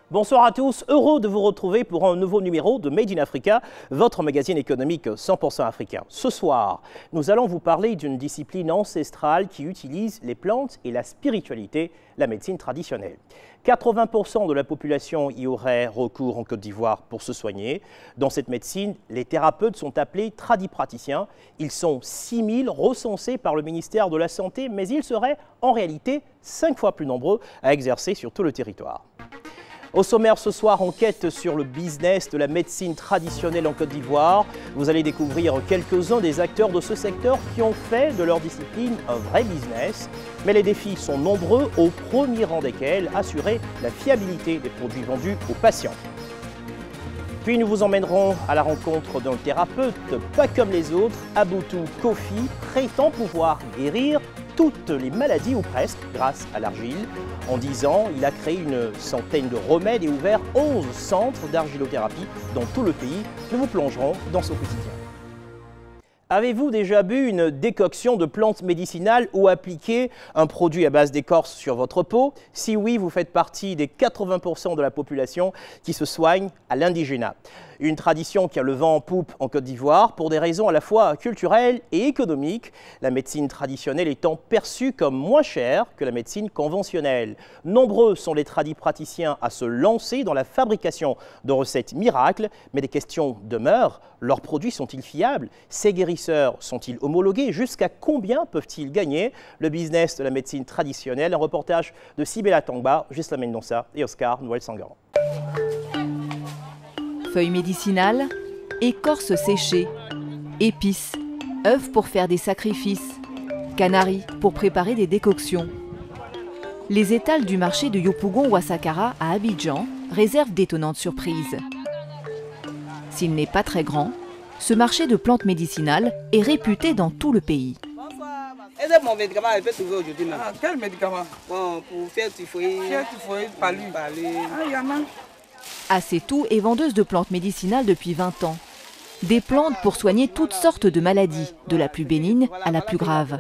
Bonsoir à tous, heureux de vous retrouver pour un nouveau numéro de Made in Africa, votre magazine économique 100% africain. Ce soir, nous allons vous parler d'une discipline ancestrale qui utilise les plantes et la spiritualité, la médecine traditionnelle. 80% de la population y aurait recours en Côte d'Ivoire pour se soigner. Dans cette médecine, les thérapeutes sont appelés tradipraticiens. Ils sont 6000 recensés par le ministère de la Santé, mais ils seraient en réalité 5 fois plus nombreux à exercer sur tout le territoire. Au sommaire ce soir, enquête sur le business de la médecine traditionnelle en Côte d'Ivoire. Vous allez découvrir quelques-uns des acteurs de ce secteur qui ont fait de leur discipline un vrai business. Mais les défis sont nombreux, au premier rang desquels assurer la fiabilité des produits vendus aux patients. Puis nous vous emmènerons à la rencontre d'un thérapeute pas comme les autres, Aboutou Kofi, prétend pouvoir guérir toutes les maladies ou presque grâce à l'argile. En 10 ans, il a créé une centaine de remèdes et ouvert 11 centres d'argilothérapie dans tout le pays. Nous vous plongerons dans son quotidien. Avez-vous déjà bu une décoction de plantes médicinales ou appliqué un produit à base d'écorce sur votre peau? Si oui, vous faites partie des 80% de la population qui se soigne à l'indigénat. Une tradition qui a le vent en poupe en Côte d'Ivoire pour des raisons à la fois culturelles et économiques, la médecine traditionnelle étant perçue comme moins chère que la médecine conventionnelle. Nombreux sont les tradipraticiens à se lancer dans la fabrication de recettes miracles, mais des questions demeurent. Leurs produits sont-ils fiables? Ces guérisseurs sont-ils homologués? Jusqu'à combien peuvent-ils gagner? Le business de la médecine traditionnelle, un reportage de Sibella Tangba, Gisela Mendonça et Oscar Noël-Sangaran. Feuilles médicinales, écorces séchées, épices, œufs pour faire des sacrifices, canaris pour préparer des décoctions. Les étals du marché de Yopougon-Ouassakara à Abidjan réservent d'étonnantes surprises. S'il n'est pas très grand, ce marché de plantes médicinales est réputé dans tout le pays. Est-ce que mon médicament est fait trouver aujourd'hui? Quel médicament? Bon, pour faire typhoïde. Palu. Ah, il y en a. Assetou est vendeuse de plantes médicinales depuis 20 ans. Des plantes pour soigner toutes sortes de maladies, de la plus bénigne à la plus grave.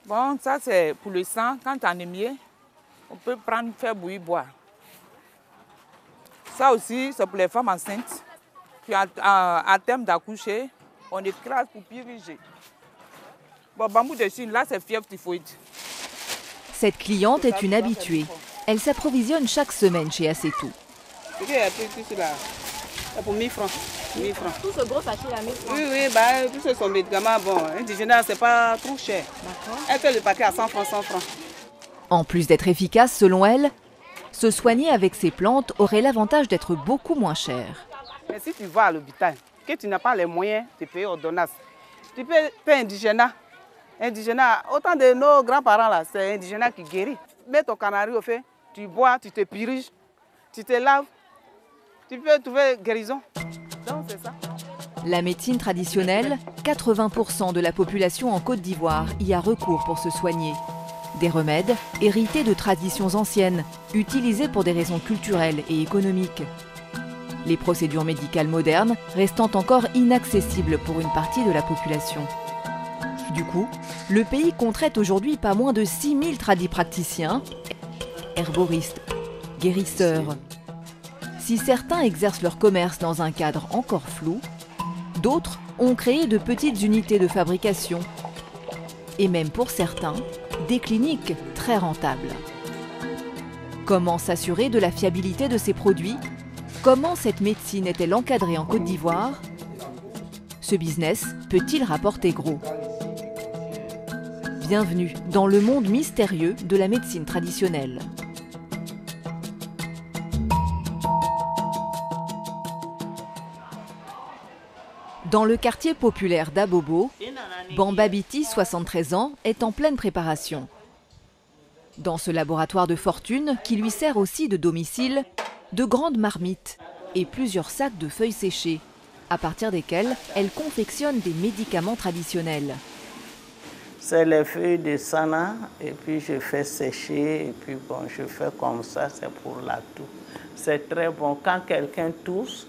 Bon, ça c'est pour le sang. Quand tu en es mieux, on peut prendre, faire bouillir, boire. Ça aussi, c'est pour les femmes enceintes. Puis à terme d'accoucher, on écrase pour puriger. Bon, bambou de Chine, là c'est fièvre typhoïde. Cette cliente est une habituée. Elle s'approvisionne chaque semaine chez Assetou. C'est pour 1000 francs. 1000 francs. Tout ce gros sachet là, 1000 francs. Oui, bah, tout ce sont médicaments. Bon, indigénat, c'est pas trop cher. Elle fait le paquet à 100 francs, 100 francs. En plus d'être efficace, selon elle, se soigner avec ces plantes aurait l'avantage d'être beaucoup moins cher. Mais si tu vas à l'hôpital, que tu n'as pas les moyens de payer ordonnance, tu peux faire indigénat. Indigénat, autant de nos grands-parents là, c'est indigénat qui guérit. Mets ton canari au feu, tu bois, tu te puriges, tu te laves, tu peux trouver guérison. Donc c'est ça. La médecine traditionnelle, 80% de la population en Côte d'Ivoire y a recours pour se soigner. Des remèdes hérités de traditions anciennes, utilisés pour des raisons culturelles et économiques. Les procédures médicales modernes restant encore inaccessibles pour une partie de la population. Du coup, le pays compterait aujourd'hui pas moins de 6000 tradipraticiens, herboristes, guérisseurs. Si certains exercent leur commerce dans un cadre encore flou, d'autres ont créé de petites unités de fabrication. Et même pour certains, des cliniques très rentables. Comment s'assurer de la fiabilité de ces produits? Comment cette médecine est-elle encadrée en Côte d'Ivoire? Ce business peut-il rapporter gros? Bienvenue dans le monde mystérieux de la médecine traditionnelle. Dans le quartier populaire d'Abobo, Bambabiti, 73 ans, est en pleine préparation. Dans ce laboratoire de fortune, qui lui sert aussi de domicile, de grandes marmites et plusieurs sacs de feuilles séchées, à partir desquelles elle confectionne des médicaments traditionnels. C'est les feuilles de sana et puis je fais sécher et puis bon, je fais comme ça, c'est pour la toux. C'est très bon quand quelqu'un tousse.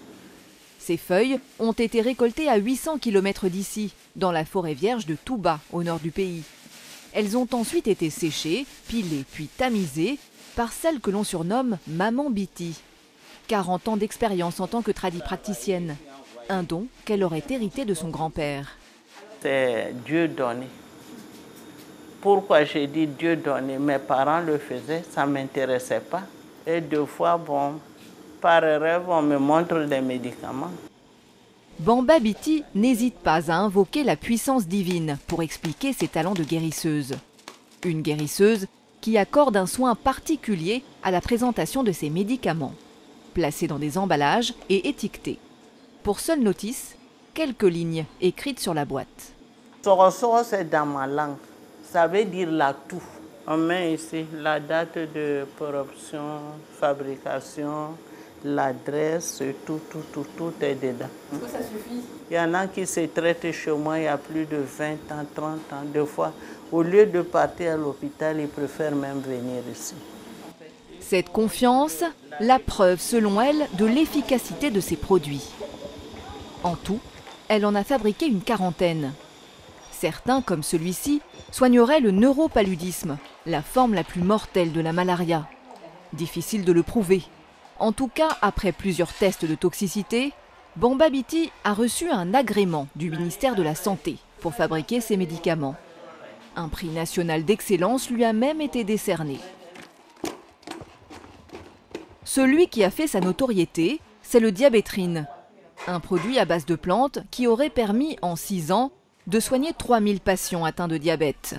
Ces feuilles ont été récoltées à 800 km d'ici, dans la forêt vierge de Touba, au nord du pays. Elles ont ensuite été séchées, pilées puis tamisées par celle que l'on surnomme Maman Biti. 40 ans d'expérience en tant que tradipraticienne. Un don qu'elle aurait hérité de son grand-père. C'est Dieu donné. Pourquoi j'ai dit Dieu donné? Mes parents le faisaient, ça ne m'intéressait pas. Et deux fois, bon, par rêve, on me montre des médicaments. Bamba Biti n'hésite pas à invoquer la puissance divine pour expliquer ses talents de guérisseuse. Une guérisseuse qui accorde un soin particulier à la présentation de ses médicaments, placés dans des emballages et étiquetés. Pour seule notice, quelques lignes écrites sur la boîte. Soro, c'est dans ma langue. Ça veut dire la toux. On met ici la date de production, fabrication, l'adresse, tout est dedans. Est-ce que ça suffit? Il y en a qui se traitent chez moi il y a plus de 20 ans, 30 ans. Des fois, au lieu de partir à l'hôpital, ils préfèrent même venir ici. Cette confiance, la preuve selon elle de l'efficacité de ses produits. En tout, elle en a fabriqué une quarantaine. Certains, comme celui-ci, soigneraient le neuropaludisme, la forme la plus mortelle de la malaria. Difficile de le prouver. En tout cas, après plusieurs tests de toxicité, Bamba Biti a reçu un agrément du ministère de la Santé pour fabriquer ses médicaments. Un prix national d'excellence lui a même été décerné. Celui qui a fait sa notoriété, c'est le Diabétrine, un produit à base de plantes qui aurait permis en 6 ans de soigner 3000 patients atteints de diabète.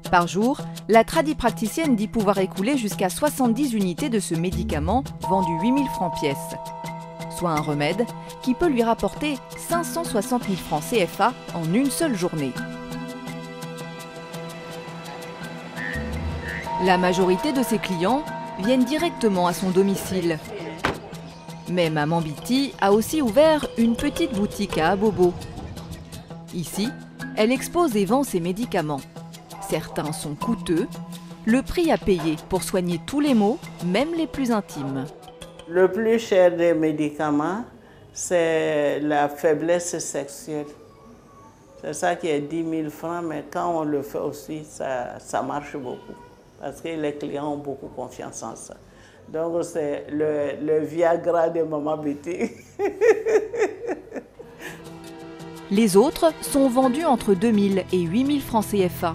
Par jour, la tradipraticienne dit pouvoir écouler jusqu'à 70 unités de ce médicament vendu 8000 francs pièce, soit un remède qui peut lui rapporter 560 000 francs CFA en une seule journée. La majorité de ses clients viennent directement à son domicile. Mais Maman Biti a aussi ouvert une petite boutique à Abobo. Ici, elle expose et vend ses médicaments. Certains sont coûteux, le prix à payer pour soigner tous les maux, même les plus intimes. Le plus cher des médicaments, c'est la faiblesse sexuelle. C'est ça qui est 10 000 francs, mais quand on le fait aussi, ça marche beaucoup. Parce que les clients ont beaucoup confiance en ça. Donc c'est le Viagra de Maman Biti. Les autres sont vendus entre 2000 et 8000 francs CFA.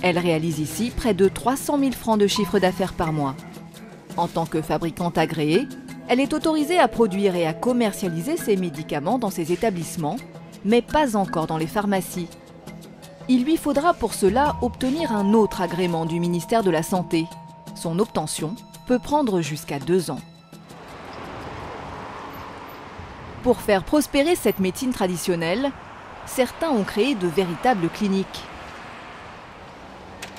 Elle réalise ici près de 300 000 francs de chiffre d'affaires par mois. En tant que fabricante agréée, elle est autorisée à produire et à commercialiser ses médicaments dans ses établissements, mais pas encore dans les pharmacies. Il lui faudra pour cela obtenir un autre agrément du ministère de la Santé. Son obtention peut prendre jusqu'à 2 ans. Pour faire prospérer cette médecine traditionnelle, certains ont créé de véritables cliniques.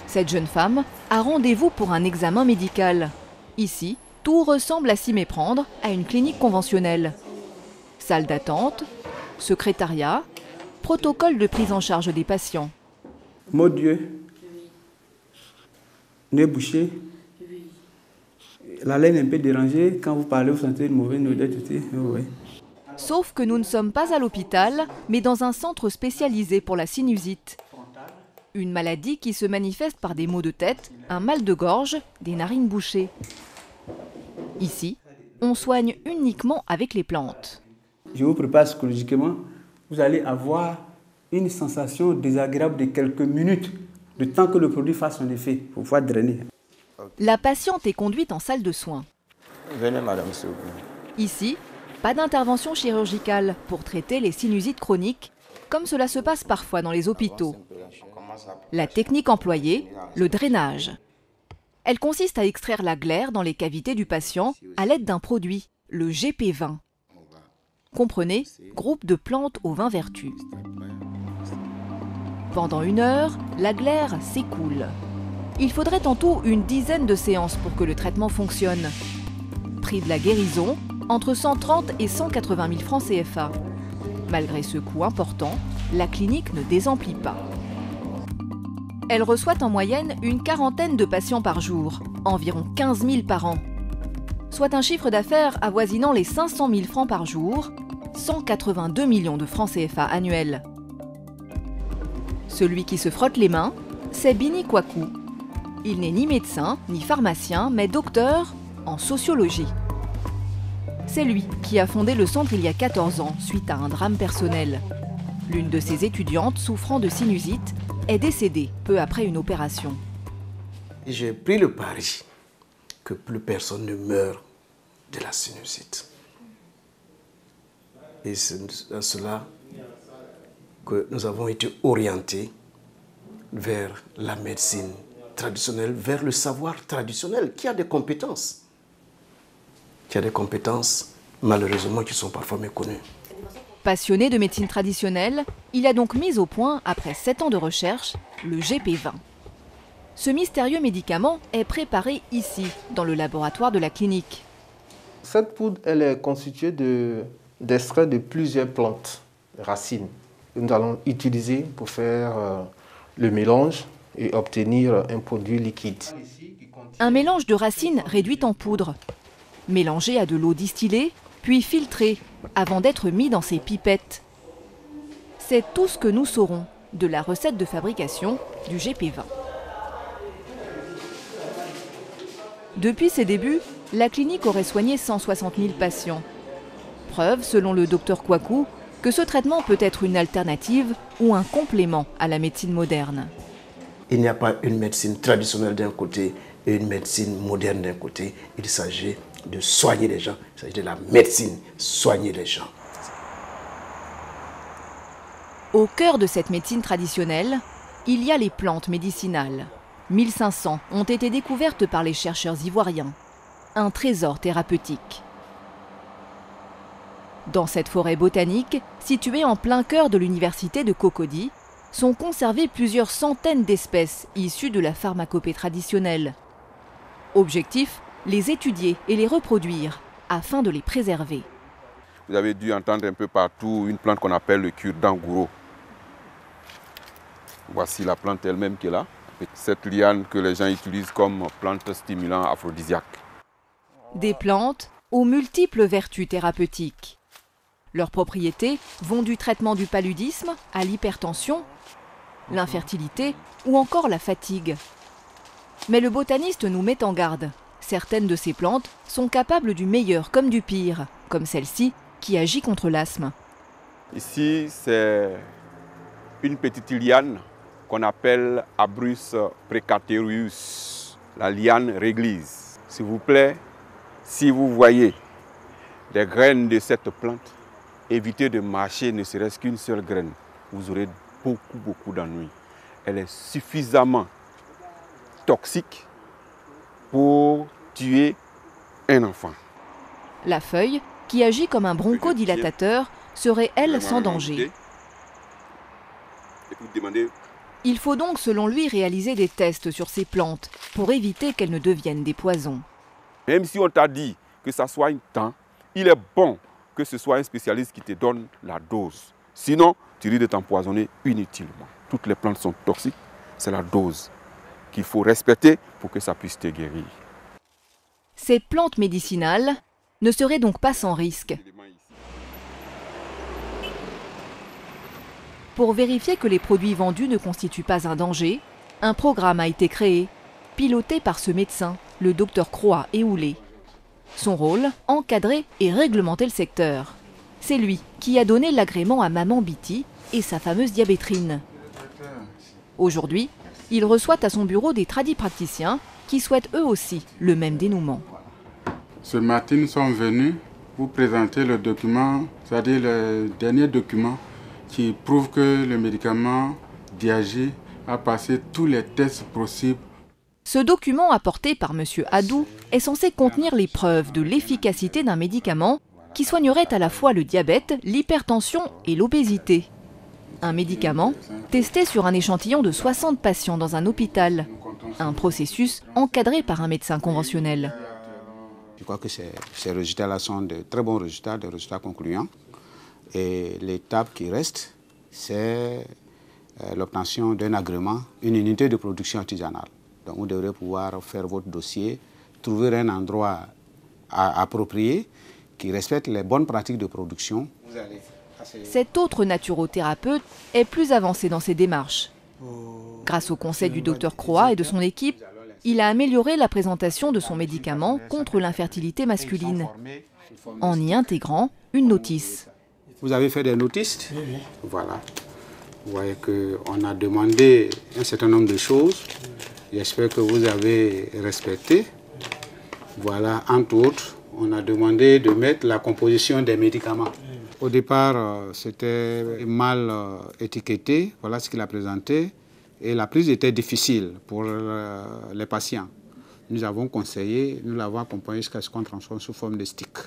Cette jeune femme a rendez-vous pour un examen médical. Ici, tout ressemble à s'y méprendre à une clinique conventionnelle. Salle d'attente, secrétariat, protocole de prise en charge des patients. Mon Dieu, nez bouché, la laine un peu dérangée. Quand vous parlez, vous sentez une mauvaise odeur. Oui. Sauf que nous ne sommes pas à l'hôpital, mais dans un centre spécialisé pour la sinusite. Une maladie qui se manifeste par des maux de tête, un mal de gorge, des narines bouchées. Ici, on soigne uniquement avec les plantes. Je vous prépare psychologiquement. Vous allez avoir une sensation désagréable de quelques minutes, le temps que le produit fasse son effet, pour pouvoir drainer. La patiente est conduite en salle de soins. Venez, madame, s'il vous plaît. Ici, pas d'intervention chirurgicale pour traiter les sinusites chroniques, comme cela se passe parfois dans les hôpitaux. La technique employée, le drainage. Elle consiste à extraire la glaire dans les cavités du patient à l'aide d'un produit, le GP20. Comprenez, groupe de plantes aux 20 vertus. Pendant 1 heure, la glaire s'écoule. Il faudrait en tout une dizaine de séances pour que le traitement fonctionne. Prix de la guérison, entre 130 et 180 000 francs CFA. Malgré ce coût important, la clinique ne désemplit pas. Elle reçoit en moyenne une quarantaine de patients par jour, environ 15 000 par an. Soit un chiffre d'affaires avoisinant les 500 000 francs par jour, 182 millions de francs CFA annuels. Celui qui se frotte les mains, c'est Bini Kwaku. Il n'est ni médecin, ni pharmacien, mais docteur en sociologie. C'est lui qui a fondé le centre il y a 14 ans, suite à un drame personnel. L'une de ses étudiantes, souffrant de sinusite, est décédée peu après une opération. J'ai pris le pari que plus personne ne meurt de la sinusite. Et c'est à cela que nous avons été orientés vers la médecine traditionnelle, vers le savoir traditionnel qui a des compétences. Qui a des compétences, malheureusement, qui sont parfois méconnues. Passionné de médecine traditionnelle, il a donc mis au point, après 7 ans de recherche, le GP20. Ce mystérieux médicament est préparé ici, dans le laboratoire de la clinique. Cette poudre, elle est constituée d'extraits de plusieurs plantes, racines, que nous allons utiliser pour faire le mélange et obtenir un produit liquide. Un mélange de racines réduites en poudre, mélangé à de l'eau distillée, puis filtré, avant d'être mis dans ces pipettes. C'est tout ce que nous saurons de la recette de fabrication du GP20. Depuis ses débuts, la clinique aurait soigné 160 000 patients. Preuve, selon le docteur Kwaku, que ce traitement peut être une alternative ou un complément à la médecine moderne. Il n'y a pas une médecine traditionnelle d'un côté et une médecine moderne d'un côté. Il s'agit de soigner les gens. Il s'agit de la médecine, soigner les gens. Au cœur de cette médecine traditionnelle, il y a les plantes médicinales. 1500 ont été découvertes par les chercheurs ivoiriens. Un trésor thérapeutique. Dans cette forêt botanique, située en plein cœur de l'université de Cocody, sont conservées plusieurs centaines d'espèces issues de la pharmacopée traditionnelle. Objectif, les étudier et les reproduire afin de les préserver. Vous avez dû entendre un peu partout une plante qu'on appelle le cure-dent-gouraud. Voici la plante elle-même qui est là. Cette liane que les gens utilisent comme plante stimulant aphrodisiaque. Des plantes aux multiples vertus thérapeutiques. Leurs propriétés vont du traitement du paludisme à l'hypertension, l'infertilité ou encore la fatigue. Mais le botaniste nous met en garde. Certaines de ces plantes sont capables du meilleur comme du pire, comme celle-ci qui agit contre l'asthme. Ici, c'est une petite liane qu'on appelle Abrus precaterius, la liane réglise. S'il vous plaît, si vous voyez des graines de cette plante, évitez de mâcher ne serait-ce qu'une seule graine. Vous aurez beaucoup d'ennuis. Elle est suffisamment toxique pour tuer un enfant. La feuille, qui agit comme un bronchodilatateur, serait elle sans danger. Il faut donc selon lui réaliser des tests sur ces plantes pour éviter qu'elles ne deviennent des poisons. Même si on t'a dit que ça soigne tant, il est bon que ce soit un spécialiste qui te donne la dose. Sinon, tu risques de t'empoisonner inutilement. Toutes les plantes sont toxiques, c'est la dose qu'il faut respecter pour que ça puisse te guérir. Ces plantes médicinales ne seraient donc pas sans risque. Pour vérifier que les produits vendus ne constituent pas un danger, un programme a été créé, piloté par ce médecin, le docteur Croix Eoulé. Son rôle, encadrer et réglementer le secteur. C'est lui qui a donné l'agrément à Maman Biti et sa fameuse diabétrine. Aujourd'hui, il reçoit à son bureau des tradipraticiens qui souhaitent eux aussi le même dénouement. Ce matin, nous sommes venus vous présenter le document, c'est-à-dire le dernier document qui prouve que le médicament Diagé a passé tous les tests possibles. Ce document apporté par M. Adou est censé contenir les preuves de l'efficacité d'un médicament qui soignerait à la fois le diabète, l'hypertension et l'obésité. Un médicament testé sur un échantillon de 60 patients dans un hôpital. Un processus encadré par un médecin conventionnel. Je crois que ces résultats-là sont de très bons résultats, des résultats concluants. Et l'étape qui reste, c'est l'obtention d'un agrément, une unité de production artisanale. Donc vous devrez pouvoir faire votre dossier, trouver un endroit approprié qui respecte les bonnes pratiques de production. Cet autre naturothérapeute est plus avancé dans ses démarches. Grâce au conseil du docteur Croix et de son équipe, il a amélioré la présentation de son médicament contre l'infertilité masculine, en y intégrant une notice. Vous avez fait des notices? Oui. Voilà. Vous voyez qu'on a demandé un certain nombre de choses. J'espère que vous avez respecté. Voilà, entre autres, on a demandé de mettre la composition des médicaments. Au départ, c'était mal étiqueté. Voilà ce qu'il a présenté. Et la prise était difficile pour les patients. Nous avons conseillé, nous l'avons accompagné jusqu'à ce qu'on transforme sous forme de stick.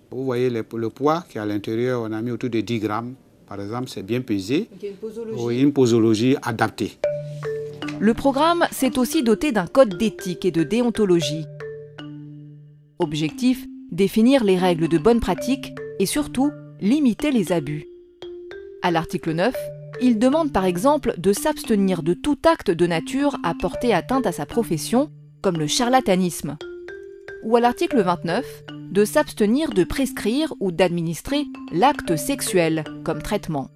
Vous voyez le poids qui est à l'intérieur, on a mis autour de 10 grammes. Par exemple, c'est bien pesé. Il y a une posologie. Oui, une posologie adaptée. Le programme s'est aussi doté d'un code d'éthique et de déontologie. Objectif, définir les règles de bonne pratique et surtout, limiter les abus. À l'article 9, il demande par exemple de s'abstenir de tout acte de nature à porter atteinte à sa profession, comme le charlatanisme. Ou à l'article 29, de s'abstenir de prescrire ou d'administrer l'acte sexuel comme traitement.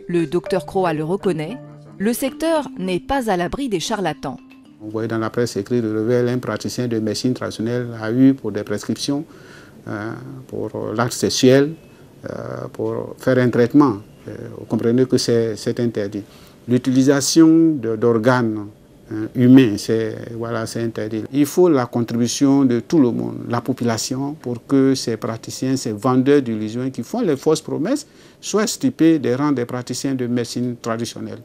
Le docteur Croix le reconnaît, le secteur n'est pas à l'abri des charlatans. Vous voyez dans la presse écrit le révèle, un praticien de médecine traditionnelle a eu pour des prescriptions, pour l'acte sexuel, pour faire un traitement. Vous comprenez que c'est interdit. L'utilisation d'organes humains, c'est interdit. Il faut la contribution de tout le monde, la population, pour que ces praticiens, ces vendeurs d'illusions qui font les fausses promesses, soient stipés des rangs des praticiens de médecine traditionnelle.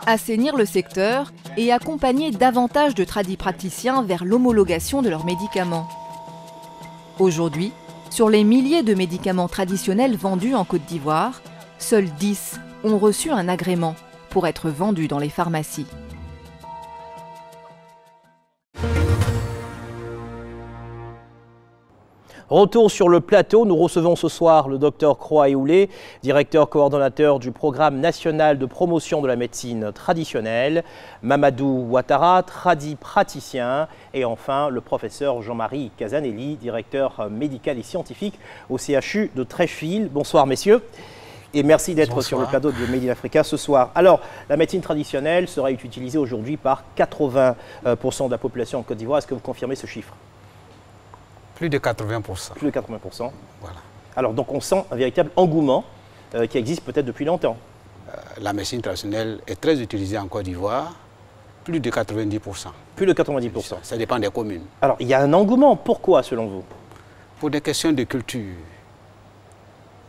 Assainir le secteur et accompagner davantage de tradipraticiens vers l'homologation de leurs médicaments. Aujourd'hui, sur les milliers de médicaments traditionnels vendus en Côte d'Ivoire, seuls 10 ont reçu un agrément pour être vendus dans les pharmacies. Retour sur le plateau, nous recevons ce soir le docteur Croix-Eoulé, directeur coordonnateur du programme national de promotion de la médecine traditionnelle, Mamadou Ouattara, tradipraticien, et enfin le professeur Jean-Marie Casanelli, directeur médical et scientifique au CHU de Trècheville. Bonsoir messieurs. Et merci d'être sur le plateau de Made in Africa ce soir. Alors, la médecine traditionnelle sera utilisée aujourd'hui par 80% de la population en Côte d'Ivoire. Est-ce que vous confirmez ce chiffre ? Plus de 80%. Plus de 80%. Voilà. Alors, donc on sent un véritable engouement qui existe peut-être depuis longtemps. La médecine traditionnelle est très utilisée en Côte d'Ivoire, plus de 90%. Plus de 90%. Ça dépend des communes. Alors, il y a un engouement. Pourquoi, selon vous? Pour des questions de culture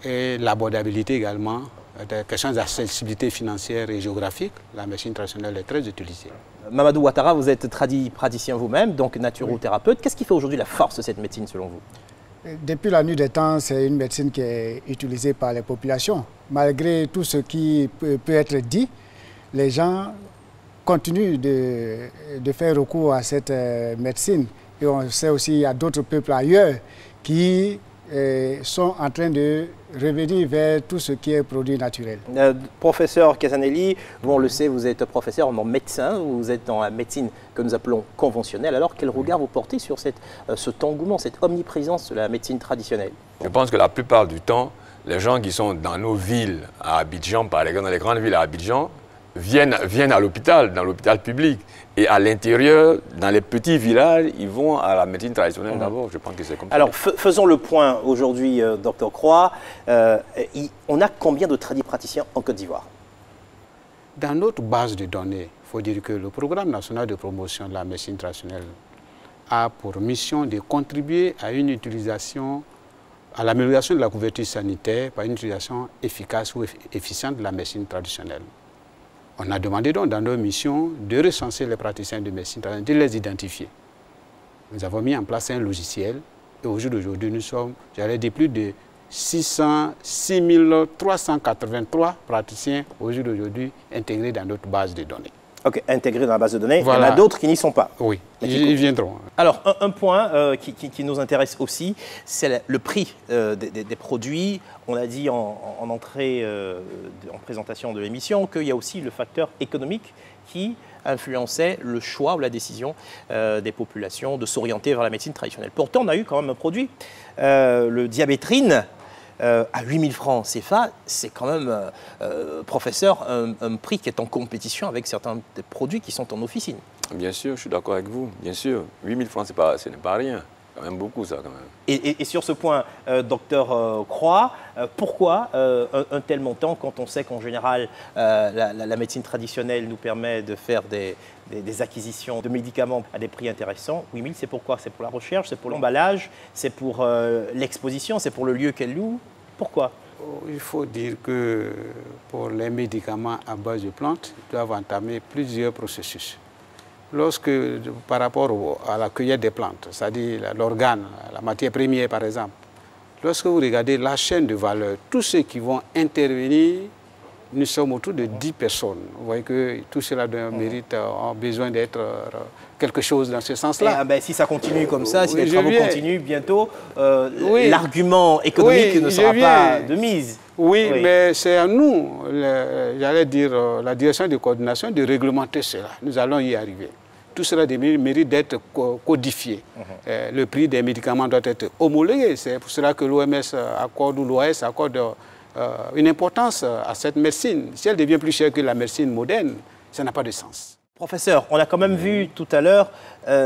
et l'abordabilité également, des questions d'accessibilité financière et géographique, la médecine traditionnelle est très utilisée. Mamadou Ouattara, vous êtes praticien vous-même, donc naturothérapeute. Qu'est-ce qui fait aujourd'hui la force de cette médecine selon vous? Depuis la nuit des temps, c'est une médecine qui est utilisée par les populations. Malgré tout ce qui peut être dit, les gens continuent de faire recours à cette médecine. Et on sait aussi qu'il y a d'autres peuples ailleurs qui sont en train de revenir vers tout ce qui est produit naturel. Professeur Casanelli, vous on le sait, vous êtes professeur en médecin, vous êtes dans la médecine que nous appelons conventionnelle. Alors quel regard vous portez sur cet engouement, cette omniprésence de la médecine traditionnelle? Je pense que la plupart du temps, les gens qui sont dans nos villes, à Abidjan, par exemple, dans les grandes villes à Abidjan, viennent à l'hôpital, dans l'hôpital public. Et à l'intérieur, dans les petits villages, ils vont à la médecine traditionnelle d'abord. Je pense que c'est comme ça. Alors, faisons le point aujourd'hui, Dr Croix. On a combien de tradipraticiens en Côte d'Ivoire? Dans notre base de données, il faut dire que le programme national de promotion de la médecine traditionnelle a pour mission de contribuer à une utilisation, à l'amélioration de la couverture sanitaire par une utilisation efficace ou efficiente de la médecine traditionnelle. On a demandé donc dans nos missions de recenser les praticiens de médecine traditionnelle, de les identifier. Nous avons mis en place un logiciel et au jour d'aujourd'hui, nous sommes, j'allais dire, plus de 6 383 praticiens au jour d'aujourd'hui intégrés dans notre base de données. Ok, intégrés dans la base de données. Voilà. Il y en a d'autres qui n'y sont pas. Oui, ils viendront. Alors, un point qui nous intéresse aussi, c'est le prix des produits. On a dit en entrée, en présentation de l'émission, qu'il y a aussi le facteur économique qui influençait le choix ou la décision des populations de s'orienter vers la médecine traditionnelle. Pourtant, on a eu quand même un produit, le Diabétrine, à 8 000 francs CFA, c'est quand même, professeur, un prix qui est en compétition avec certains des produits qui sont en officine. Bien sûr, je suis d'accord avec vous, bien sûr. 8 000 francs, ce n'est pas rien. Quand même beaucoup, ça, quand même. Et sur ce point, docteur Croix, pourquoi un tel montant quand on sait qu'en général, la médecine traditionnelle nous permet de faire des acquisitions de médicaments à des prix intéressants? 8 000, c'est pourquoi? C'est pour la recherche, c'est pour l'emballage, c'est pour l'exposition, c'est pour le lieu qu'elle loue? Pourquoi? Il faut dire que pour les médicaments à base de plantes, ils doivent entamer plusieurs processus. Lorsque, par rapport à la cueillette des plantes, c'est-à-dire l'organe, la matière première par exemple, lorsque vous regardez la chaîne de valeur, tous ceux qui vont intervenir, nous sommes autour de 10 personnes. Vous voyez que tout cela mérite, a besoin d'être quelque chose dans ce sens-là. Si ça continue comme ça, si les travaux continuent bientôt, l'argument économique ne sera pas de mise. Oui, mais c'est à nous, j'allais dire, la direction de coordination, de réglementer cela. Nous allons y arriver. Tout cela mérite d'être codifié. Le prix des médicaments doit être homologué. C'est pour cela que l'OMS accorde, ou l'OAS accorde une importance à cette médecine. Si elle devient plus chère que la médecine moderne, ça n'a pas de sens. Professeur, on a quand même vu tout à l'heure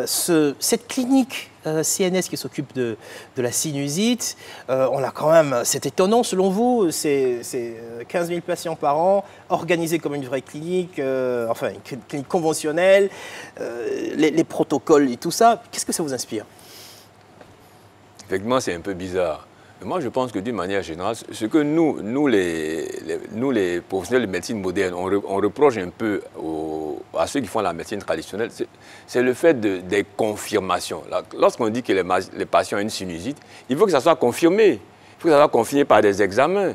cette clinique CNS qui s'occupe de la sinusite. On a quand même, c'est étonnant selon vous, c'est 15 000 patients par an, organisés comme une vraie clinique, enfin une clinique conventionnelle, les protocoles et tout ça. Qu'est-ce que ça vous inspire? Effectivement, c'est un peu bizarre. Mais moi, je pense que d'une manière générale, ce que nous les professionnels de médecine moderne, on reproche un peu à ceux qui font la médecine traditionnelle, c'est le fait des confirmations. Lorsqu'on dit que les patients ont une sinusite, il faut que ça soit confirmé. Il faut que ça soit confirmé par des examens,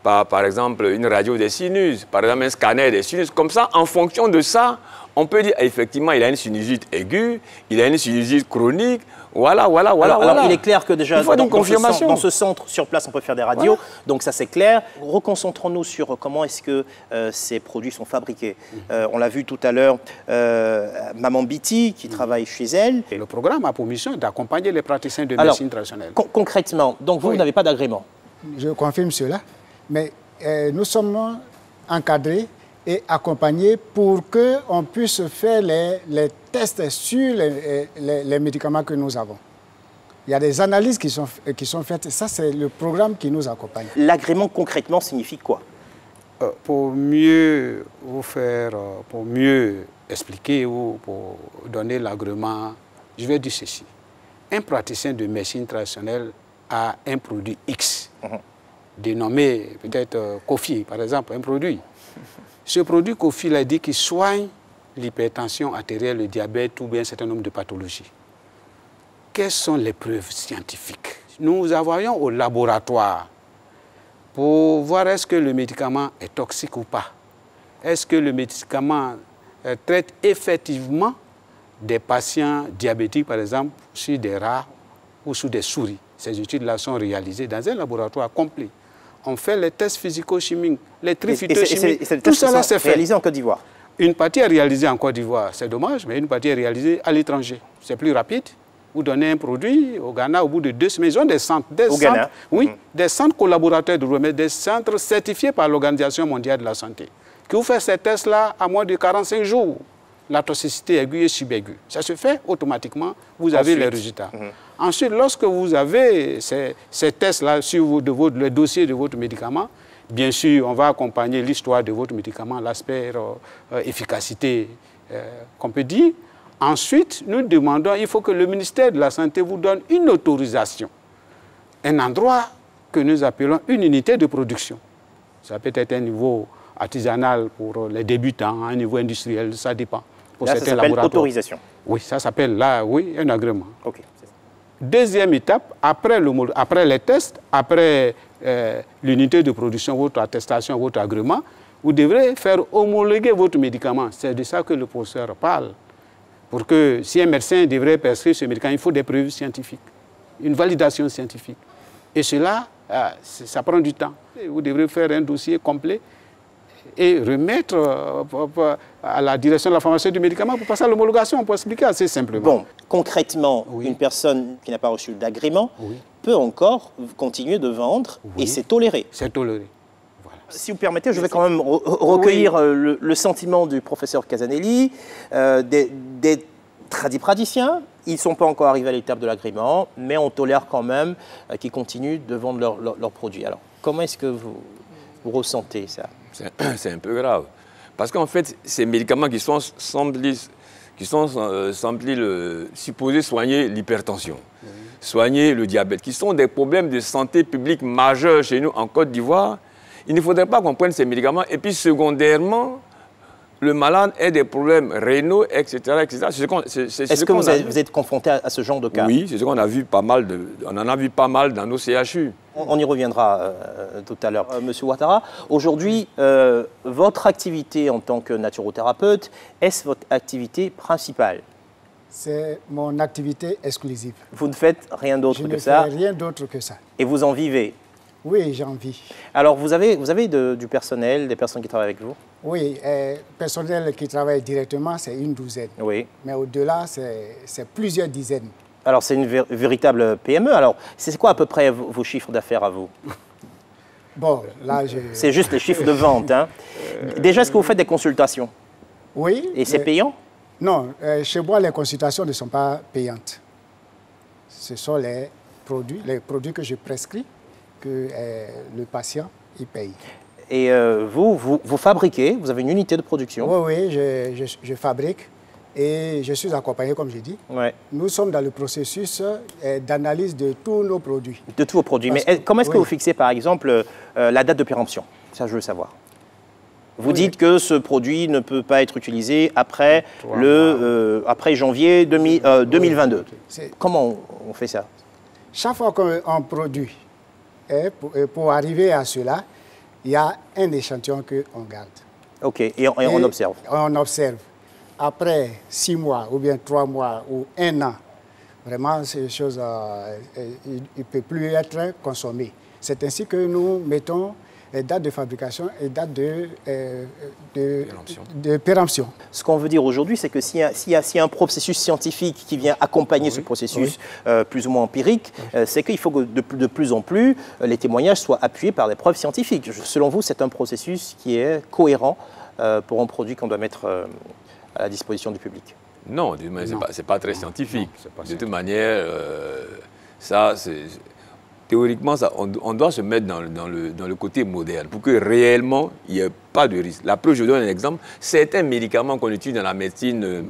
par exemple une radio des sinus, par exemple un scanner des sinus. Comme ça, en fonction de ça, on peut dire effectivement il a une sinusite aiguë, il a une sinusite chronique. Voilà. Alors, il est clair que déjà, dans ce centre, sur place, on peut faire des radios, donc ça c'est clair. Reconcentrons-nous sur comment est-ce que ces produits sont fabriqués. On l'a vu tout à l'heure, Maman Biti, qui travaille chez elle. Le programme a pour mission d'accompagner les praticiens de médecine traditionnelle. Concrètement, donc vous n'avez pas d'agrément? Je confirme cela, mais nous sommes encadrés et accompagnés pour qu'on puisse faire les tests sur les médicaments que nous avons. Il y a des analyses qui sont faites, ça c'est le programme qui nous accompagne. L'agrément concrètement signifie quoi? Pour mieux vous faire, pour mieux expliquer ou pour donner l'agrément, je vais dire ceci. Un praticien de médecine traditionnelle a un produit X, dénommé peut-être Kofi, par exemple, un produit. Ce produit Kofi, il a dit qu'il soigne l'hypertension artérielle, le diabète ou bien un certain nombre de pathologies. Quelles sont les preuves scientifiques? Nous envoyons au laboratoire pour voir est-ce que le médicament est toxique ou pas. Est-ce que le médicament traite effectivement des patients diabétiques, par exemple, sur des rats ou sur des souris. Ces études-là sont réalisées dans un laboratoire complet. On fait les tests physico-chimiques, les triphytochimiques, tout cela c'est fait. Réalisé en Côte d'Ivoire. Une partie est réalisée en Côte d'Ivoire, c'est dommage, mais une partie est réalisée à l'étranger. C'est plus rapide. Vous donnez un produit au Ghana, au bout de 2 semaines, ils ont des centres. Ghana. Oui, des centres collaborateurs de remèdes, des centres certifiés par l'Organisation mondiale de la santé, qui vous fait ces tests-là à moins de 45 jours. La toxicité aiguë et subaiguë. Ça se fait automatiquement, vous avez les résultats. Ensuite, lorsque vous avez ces tests-là sur le dossier de votre médicament, bien sûr, on va accompagner l'histoire de votre médicament, l'aspect efficacité qu'on peut dire. Ensuite, nous demandons, il faut que le ministère de la Santé vous donne une autorisation, un endroit que nous appelons une unité de production. Ça peut être un niveau artisanal pour les débutants, un niveau industriel, ça dépend. Pour là, ça s'appelle autorisation. Oui, ça s'appelle là, oui, un agrément. Okay. Deuxième étape, après les tests, après l'unité de production, votre attestation, votre agrément, vous devrez faire homologuer votre médicament. C'est de ça que le professeur parle. Pour que si un médecin devrait prescrire ce médicament, il faut des preuves scientifiques, une validation scientifique. Et cela, ça prend du temps. Vous devrez faire un dossier complet et remettre à la direction de la pharmacie du médicament pour passer à l'homologation, pour expliquer assez simplement. Bon, concrètement, une personne qui n'a pas reçu d'agrément peut encore continuer de vendre et c'est toléré. C'est toléré. Si vous permettez, je vais quand même recueillir le sentiment du professeur Casanelli, des tradipraticiens. Ils ne sont pas encore arrivés à l'étape de l'agrément, mais on tolère quand même qu'ils continuent de vendre leurs produits. Alors, comment est-ce que vous ressentez ça? C'est un peu grave. Parce qu'en fait, ces médicaments qui sont supposés soigner l'hypertension, soigner le diabète, qui sont des problèmes de santé publique majeurs chez nous en Côte d'Ivoire, il ne faudrait pas qu'on prenne ces médicaments et puis secondairement, le malade ait des problèmes rénaux, etc. etc. Est-ce que vous êtes confronté à ce genre de cas? Oui, c'est ce qu'on a vu pas mal, on en a vu pas mal dans nos CHU. On y reviendra tout à l'heure. Monsieur Ouattara, aujourd'hui, votre activité en tant que naturothérapeute, est-ce votre activité principale? C'est mon activité exclusive. Vous ne faites rien d'autre que ça? Je ne fais rien d'autre que ça. Et vous en vivez? Oui, j'en vis. Alors, vous avez du personnel, des personnes qui travaillent avec vous? Oui, personnel qui travaille directement, c'est une douzaine. Oui. Mais au-delà, c'est plusieurs dizaines. Alors, c'est une véritable PME. Alors, c'est quoi à peu près vos chiffres d'affaires à vous? Bon, là, c'est juste les chiffres de vente, hein. Déjà, est-ce que vous faites des consultations? Oui. Et c'est payant? Non, chez moi, les consultations ne sont pas payantes. Ce sont les produits que je prescris, que le patient y paye. Et vous fabriquez, vous avez une unité de production? Oui, je fabrique et je suis accompagné, comme j'ai dit. Ouais. Nous sommes dans le processus d'analyse de tous nos produits. De tous vos produits. Mais comment est-ce que vous fixez, par exemple, la date de péremption? Ça, je veux savoir. Vous dites que ce produit ne peut pas être utilisé après, après janvier 2022. Comment on fait ça? Chaque fois qu'on produit, pour arriver à cela, il y a un échantillon qu'on garde. OK, et on observe? On observe. Après 6 mois, ou bien 3 mois, ou 1 an, vraiment, ces choses, il ne peut plus être consommé. C'est ainsi que nous mettons les dates de fabrication et dates de péremption. Ce qu'on veut dire aujourd'hui, c'est que s'il y a un processus scientifique qui vient accompagner ce processus plus ou moins empirique, c'est qu'il faut que de plus en plus, les témoignages soient appuyés par des preuves scientifiques. Selon vous, c'est un processus qui est cohérent pour un produit qu'on doit mettre à la disposition du public? Non, c'est pas très scientifique. De toute manière, ça, c'est... Théoriquement, on doit se mettre dans le côté moderne pour que réellement, il n'y ait pas de risque. La preuve, je donne un exemple. Certains médicaments qu'on utilise dans la médecine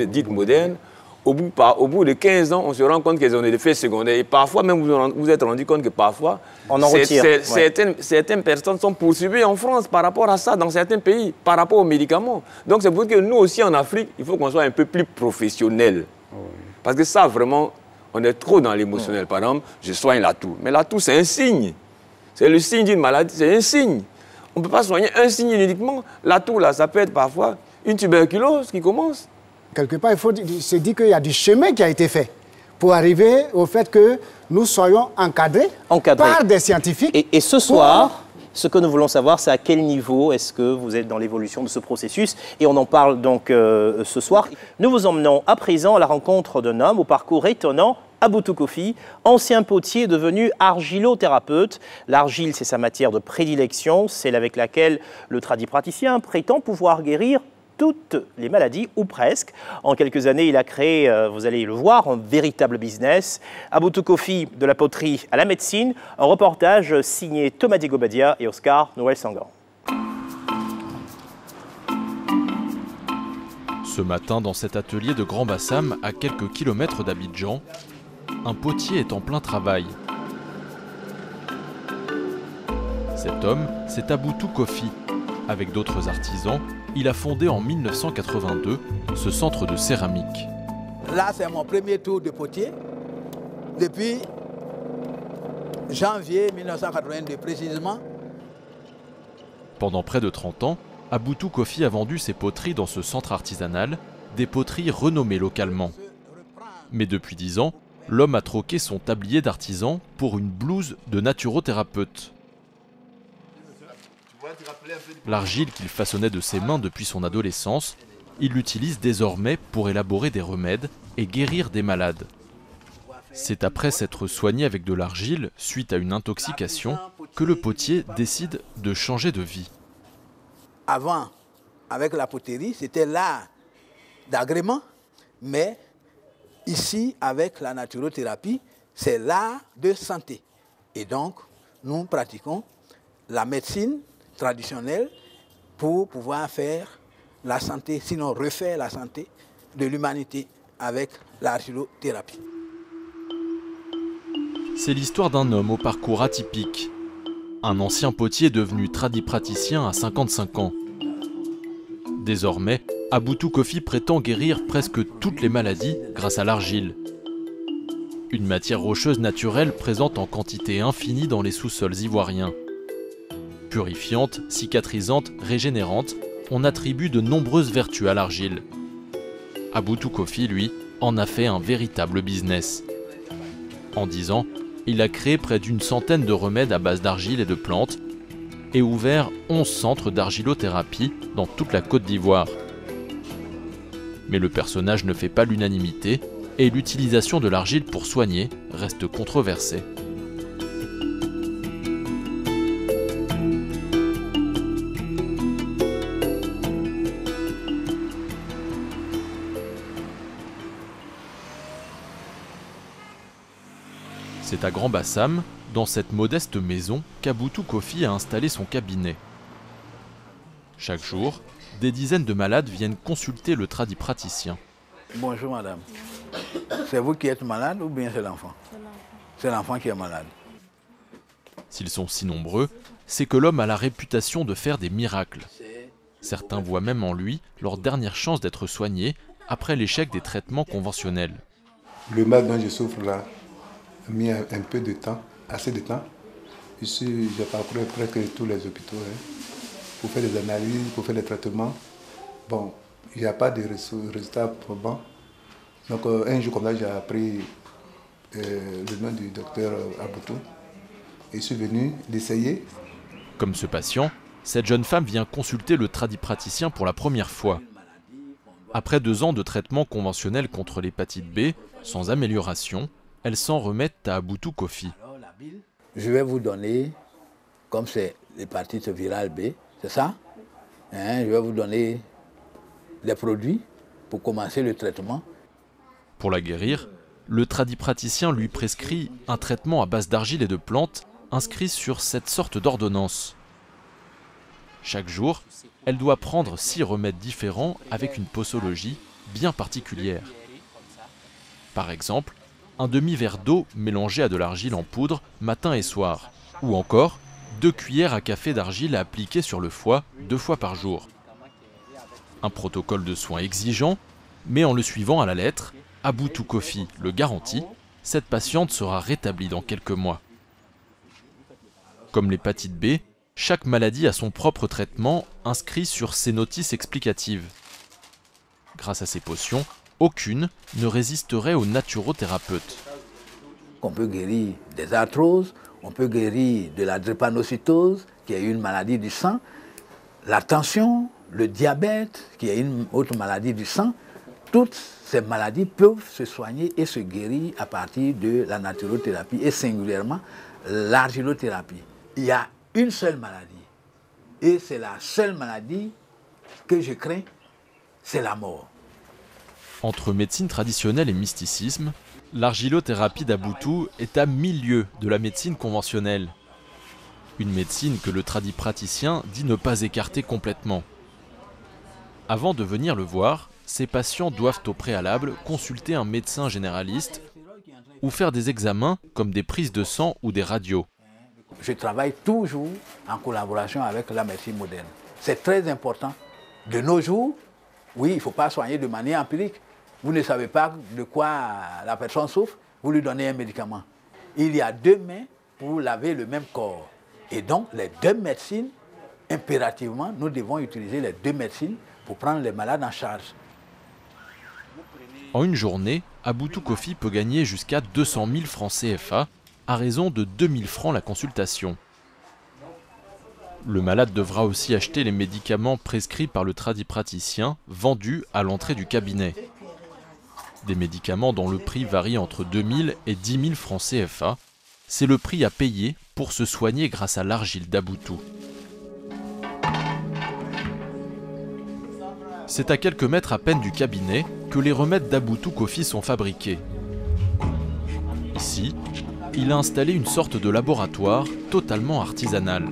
dite moderne, au bout de 15 ans, on se rend compte qu'ils ont des effets secondaires. Et parfois, même vous vous êtes rendu compte que parfois, on en retire. Certaines personnes sont poursuivies en France par rapport à ça, dans certains pays, par rapport aux médicaments. Donc, c'est pour ça que nous aussi, en Afrique, il faut qu'on soit un peu plus professionnels. Parce que ça, vraiment... On est trop dans l'émotionnel. Par exemple, je soigne la toux. Mais la toux, c'est un signe. C'est le signe d'une maladie, c'est un signe. On ne peut pas soigner un signe uniquement. La toux, là, ça peut être parfois une tuberculose qui commence. Quelque part, il faut se dire qu'il y a du chemin qui a été fait pour arriver au fait que nous soyons encadrés. Par des scientifiques. Et ce soir... Ce que nous voulons savoir, c'est à quel niveau est-ce que vous êtes dans l'évolution de ce processus. Et on en parle donc ce soir. Nous vous emmenons à présent à la rencontre d'un homme au parcours étonnant, Aboutou Kofi, ancien potier devenu argilothérapeute. L'argile, c'est sa matière de prédilection, celle avec laquelle le tradipraticien prétend pouvoir guérir toutes les maladies, ou presque. En quelques années, il a créé, vous allez le voir, un véritable business. Aboutou Kofi, de la poterie à la médecine, un reportage signé Thomas Digobadia et Oscar Noël-Sangan. Ce matin, dans cet atelier de Grand Bassam, à quelques kilomètres d'Abidjan, un potier est en plein travail. Cet homme, c'est Aboutou Kofi. Avec d'autres artisans, il a fondé en 1982 ce centre de céramique. Là, c'est mon premier tour de potier. Depuis janvier 1982 précisément. Pendant près de 30 ans, Aboutou Kofi a vendu ses poteries dans ce centre artisanal, des poteries renommées localement. Mais depuis 10 ans, l'homme a troqué son tablier d'artisan pour une blouse de naturothérapeute. L'argile qu'il façonnait de ses mains depuis son adolescence, il l'utilise désormais pour élaborer des remèdes et guérir des malades. C'est après s'être soigné avec de l'argile, suite à une intoxication, que le potier décide de changer de vie. Avant, avec la poterie, c'était l'art d'agrément, mais ici, avec la naturothérapie, c'est l'art de santé. Et donc, nous pratiquons la médecine traditionnelle pour pouvoir faire la santé, sinon refaire la santé de l'humanité avec l'argilothérapie. C'est l'histoire d'un homme au parcours atypique. Un ancien potier devenu tradipraticien à 55 ans. Désormais, Aboutou Kofi prétend guérir presque toutes les maladies grâce à l'argile. Une matière rocheuse naturelle présente en quantité infinie dans les sous-sols ivoiriens. Purifiante, cicatrisante, régénérante, on attribue de nombreuses vertus à l'argile. Aboutou Kofi, lui, en a fait un véritable business. En 10 ans, il a créé près d'une centaine de remèdes à base d'argile et de plantes et ouvert 11 centres d'argilothérapie dans toute la Côte d'Ivoire. Mais le personnage ne fait pas l'unanimité et l'utilisation de l'argile pour soigner reste controversée. C'est à Grand Bassam, dans cette modeste maison, qu'Aboutou Kofi a installé son cabinet. Chaque jour, des dizaines de malades viennent consulter le tradipraticien. Bonjour madame. C'est vous qui êtes malade ou bien c'est l'enfant? C'est l'enfant qui est malade. S'ils sont si nombreux, c'est que l'homme a la réputation de faire des miracles. Certains voient même en lui leur dernière chance d'être soignés après l'échec des traitements conventionnels. Le mal dont je souffre là a mis un peu de temps, assez de temps. Ici, j'ai parcouru presque tous les hôpitaux pour faire des analyses, pour faire des traitements. Bon, il n'y a pas de résultats probants. Donc un jour comme ça, j'ai appris le nom du docteur Aboutou. Et je suis venu l'essayer. Comme ce patient, cette jeune femme vient consulter le tradipraticien pour la première fois. Après 2 ans de traitement conventionnel contre l'hépatite B, sans amélioration, elle s'en remet à Aboutou Kofi. Je vais vous donner, comme c'est l'hépatite virale B, c'est ça? Je vais vous donner des produits pour commencer le traitement. Pour la guérir, le tradipraticien lui prescrit un traitement à base d'argile et de plantes inscrit sur cette sorte d'ordonnance. Chaque jour, elle doit prendre 6 remèdes différents avec une posologie bien particulière. Par exemple, un demi-verre d'eau mélangé à de l'argile en poudre matin et soir, ou encore 2 cuillères à café d'argile à appliquer sur le foie 2 fois par jour. Un protocole de soins exigeant, mais en le suivant à la lettre, Aboutou Kofi le garantit, cette patiente sera rétablie dans quelques mois. Comme l'hépatite B, chaque maladie a son propre traitement inscrit sur ses notices explicatives. Grâce à ces potions, aucune ne résisterait aux naturothérapeutes. On peut guérir des arthroses, on peut guérir de la drépanocytose, qui est une maladie du sang, la tension, le diabète, qui est une autre maladie du sang. Toutes ces maladies peuvent se soigner et se guérir à partir de la naturothérapie et singulièrement l'argilothérapie. Il y a une seule maladie et c'est la seule maladie que je crains, c'est la mort. Entre médecine traditionnelle et mysticisme, l'argilothérapie d'Aboutou est à 1000 lieues de la médecine conventionnelle. Une médecine que le tradipraticien dit ne pas écarter complètement. Avant de venir le voir, ces patients doivent au préalable consulter un médecin généraliste ou faire des examens comme des prises de sang ou des radios. Je travaille toujours en collaboration avec la médecine moderne. C'est très important. De nos jours, oui, il ne faut pas soigner de manière empirique. Vous ne savez pas de quoi la personne souffre, vous lui donnez un médicament. Il y a 2 mains pour laver le même corps. Et donc, les 2 médecines impérativement, nous devons utiliser les deux médecines pour prendre les malades en charge. En une journée, Aboutou Kofi peut gagner jusqu'à 200 000 francs CFA, à raison de 2 000 francs la consultation. Le malade devra aussi acheter les médicaments prescrits par le tradipraticien, vendus à l'entrée du cabinet. Des médicaments dont le prix varie entre 2 000 et 10 000 francs CFA. C'est le prix à payer pour se soigner grâce à l'argile d'Aboutou. C'est à quelques mètres à peine du cabinet que les remèdes d'Aboutou Kofi sont fabriqués. Ici, il a installé une sorte de laboratoire totalement artisanal.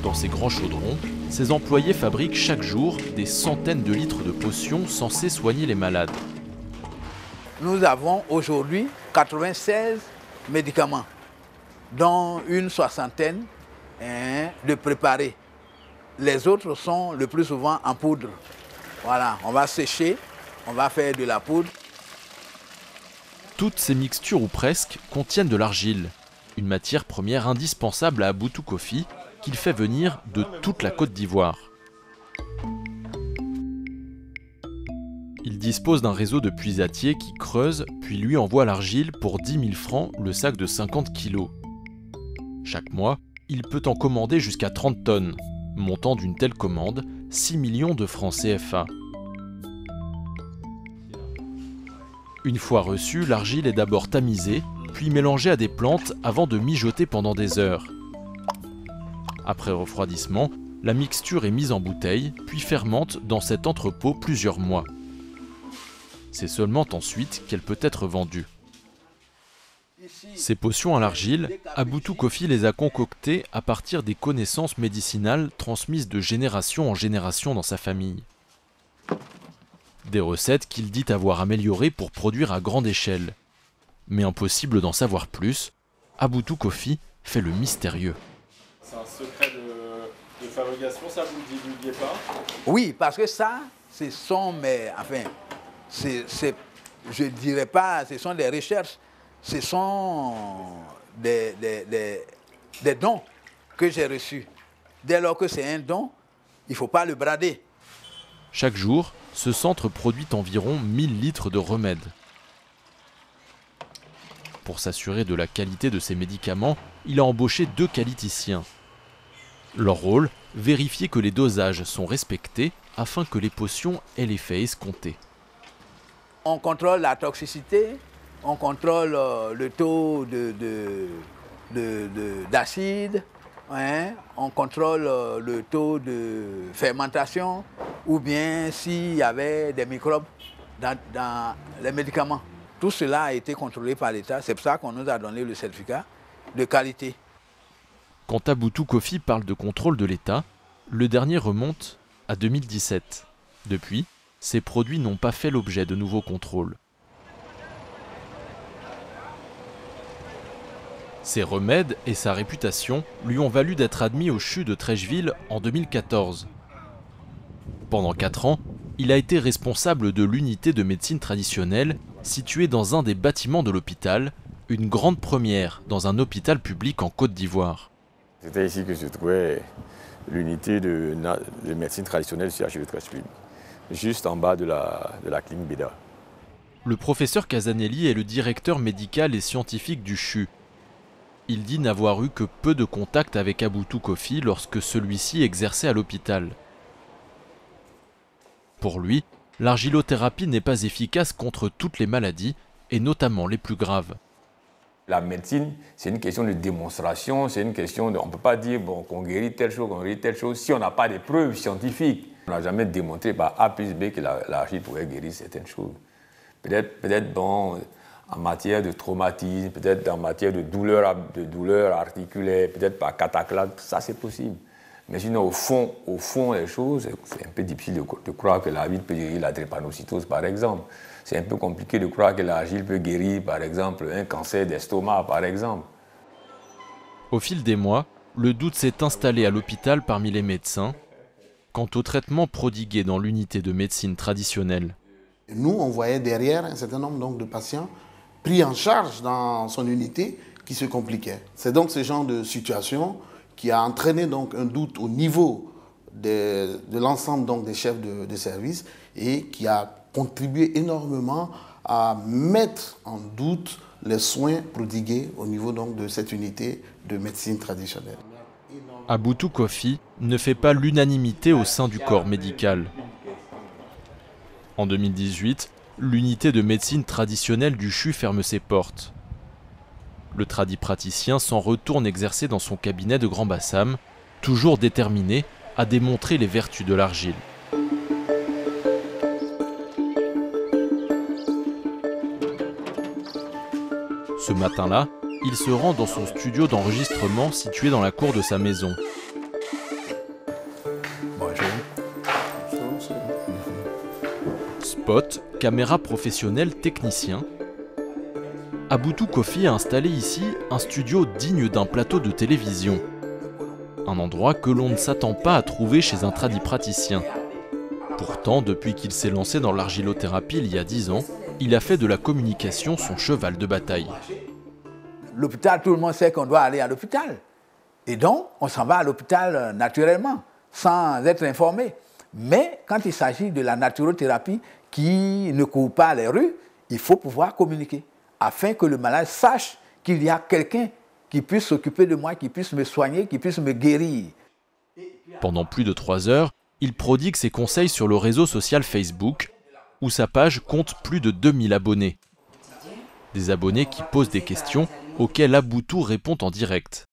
Dans ces grands chaudrons, ses employés fabriquent chaque jour des centaines de litres de potions censées soigner les malades. Nous avons aujourd'hui 96 médicaments, dont une soixantaine de préparés. Les autres sont le plus souvent en poudre. Voilà, on va sécher, on va faire de la poudre. Toutes ces mixtures ou presque contiennent de l'argile, une matière première indispensable à Aboutou Kofi qu'il fait venir de toute la Côte d'Ivoire. Il dispose d'un réseau de puisatiers qui creusent puis lui envoient l'argile pour 10 000 francs le sac de 50 kilos. Chaque mois, il peut en commander jusqu'à 30 tonnes. Montant d'une telle commande, 6 millions de francs CFA. Une fois reçue, l'argile est d'abord tamisée, puis mélangée à des plantes avant de mijoter pendant des heures. Après refroidissement, la mixture est mise en bouteille, puis fermente dans cet entrepôt plusieurs mois. C'est seulement ensuite qu'elle peut être vendue. Ces potions à l'argile, Aboutou Kofi les a concoctées à partir des connaissances médicinales transmises de génération en génération dans sa famille. Des recettes qu'il dit avoir améliorées pour produire à grande échelle. Mais impossible d'en savoir plus, Aboutou Kofi fait le mystérieux. C'est un secret de fabrication, ça vous ne divulguez pas? Oui, parce que ça, ce sont mes... Enfin, je ne dirais pas, ce sont des recherches. Ce sont des dons que j'ai reçus. Dès lors que c'est un don, il ne faut pas le brader. Chaque jour, ce centre produit environ 1000 litres de remèdes. Pour s'assurer de la qualité de ces médicaments, il a embauché 2 qualiticiens. Leur rôle, vérifier que les dosages sont respectés afin que les potions aient l'effet escompté. On contrôle la toxicité. On contrôle le taux d'acide, on contrôle le taux de fermentation ou bien s'il y avait des microbes dans les médicaments. Tout cela a été contrôlé par l'État, c'est pour ça qu'on nous a donné le certificat de qualité. Quand Aboutou Kofi parle de contrôle de l'État, le dernier remonte à 2017. Depuis, ces produits n'ont pas fait l'objet de nouveaux contrôles. Ses remèdes et sa réputation lui ont valu d'être admis au CHU de Trècheville en 2014. Pendant 4 ans, il a été responsable de l'unité de médecine traditionnelle située dans un des bâtiments de l'hôpital, une grande première dans un hôpital public en Côte d'Ivoire. C'était ici que je trouvais l'unité de médecine traditionnelle du CHU de Trècheville, juste en bas de la clinique Béda. Le professeur Casanelli est le directeur médical et scientifique du CHU. Il dit n'avoir eu que peu de contact avec Aboutou Kofi lorsque celui-ci exerçait à l'hôpital. Pour lui, l'argilothérapie n'est pas efficace contre toutes les maladies, et notamment les plus graves. La médecine, c'est une question de démonstration, c'est une question de... On ne peut pas dire qu'on guérit telle chose, qu'on guérit telle chose, si on n'a pas de preuves scientifiques. On n'a jamais démontré par A plus B que l'argile pouvait guérir certaines choses. Peut-être bon, en matière de traumatisme, peut-être en matière de douleur articulaire, peut-être par cataclysme, ça c'est possible. Mais sinon, au fond des choses, c'est un peu difficile de croire que l'argile peut guérir la drépanocytose, par exemple. C'est un peu compliqué de croire que l'argile peut guérir, par exemple, un cancer d'estomac, par exemple. Au fil des mois, le doute s'est installé à l'hôpital parmi les médecins quant au traitement prodigué dans l'unité de médecine traditionnelle. Nous, on voyait derrière un certain nombre donc, de patients pris en charge dans son unité qui se compliquaient. C'est donc ce genre de situation qui a entraîné donc un doute au niveau de l'ensemble donc des chefs de service et qui a contribué énormément à mettre en doute les soins prodigués au niveau donc de cette unité de médecine traditionnelle. Aboutou Kofi ne fait pas l'unanimité au sein du corps médical. En 2018, l'unité de médecine traditionnelle du CHU ferme ses portes. Le tradipraticien s'en retourne exercer dans son cabinet de Grand Bassam, toujours déterminé à démontrer les vertus de l'argile. Ce matin-là, il se rend dans son studio d'enregistrement situé dans la cour de sa maison. Bonjour. Spot, caméra professionnelle, technicien. Aboutou Kofi a installé ici un studio digne d'un plateau de télévision. Un endroit que l'on ne s'attend pas à trouver chez un tradipraticien. Pourtant, depuis qu'il s'est lancé dans l'argilothérapie il y a 10 ans, il a fait de la communication son cheval de bataille. L'hôpital, tout le monde sait qu'on doit aller à l'hôpital. Et donc, on s'en va à l'hôpital naturellement, sans être informé. Mais quand il s'agit de la naturothérapie qui ne court pas les rues, il faut pouvoir communiquer, afin que le malade sache qu'il y a quelqu'un qui puisse s'occuper de moi, qui puisse me soigner, qui puisse me guérir. Pendant plus de 3 heures, il prodigue ses conseils sur le réseau social Facebook, où sa page compte plus de 2000 abonnés. Des abonnés qui posent des questions auxquelles Aboutou répond en direct.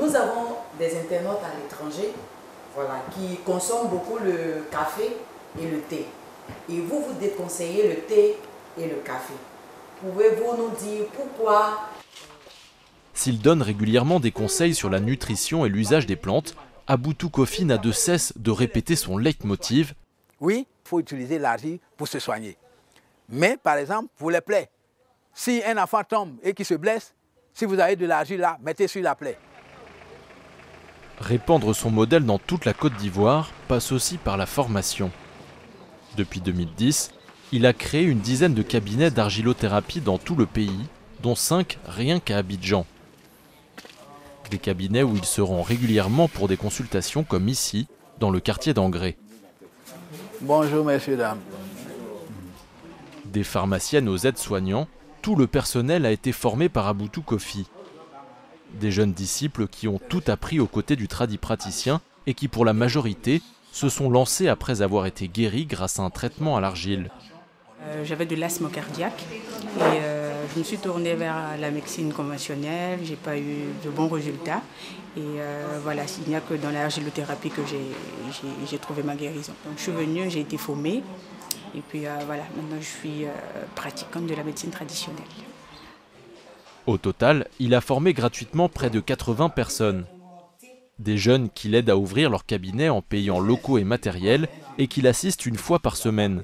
Nous avons des internautes à l'étranger qui consomment beaucoup le café et le thé. Et vous, vous déconseillez le thé et le café. Pouvez-vous nous dire pourquoi? S'il donne régulièrement des conseils sur la nutrition et l'usage des plantes, Aboutou Kofi n'a de cesse de répéter son leitmotiv. Oui, il faut utiliser l'argile pour se soigner. Mais par exemple, pour les plaies, si un enfant tombe et qu'il se blesse, si vous avez de l'argile là, mettez sur la plaie. Répandre son modèle dans toute la Côte d'Ivoire passe aussi par la formation. Depuis 2010, il a créé une dizaine de cabinets d'argilothérapie dans tout le pays, dont 5 rien qu'à Abidjan. Des cabinets où il se rend régulièrement pour des consultations comme ici, dans le quartier d'Angré. Bonjour messieurs, dames. Des pharmaciennes aux aides-soignants, tout le personnel a été formé par Aboutou Kofi. Des jeunes disciples qui ont tout appris aux côtés du tradipraticien et qui pour la majorité se sont lancés après avoir été guéris grâce à un traitement à l'argile. J'avais de l'asthme cardiaque et je me suis tournée vers la médecine conventionnelle, j'ai pas eu de bons résultats et voilà, il n'y a que dans l'argilothérapie que j'ai trouvé ma guérison. Donc je suis venue, j'ai été formée et puis voilà, maintenant je suis pratiquante de la médecine traditionnelle. Au total, il a formé gratuitement près de 80 personnes. Des jeunes qui l'aident à ouvrir leur cabinet en payant locaux et matériel et qui l'assistent une fois par semaine.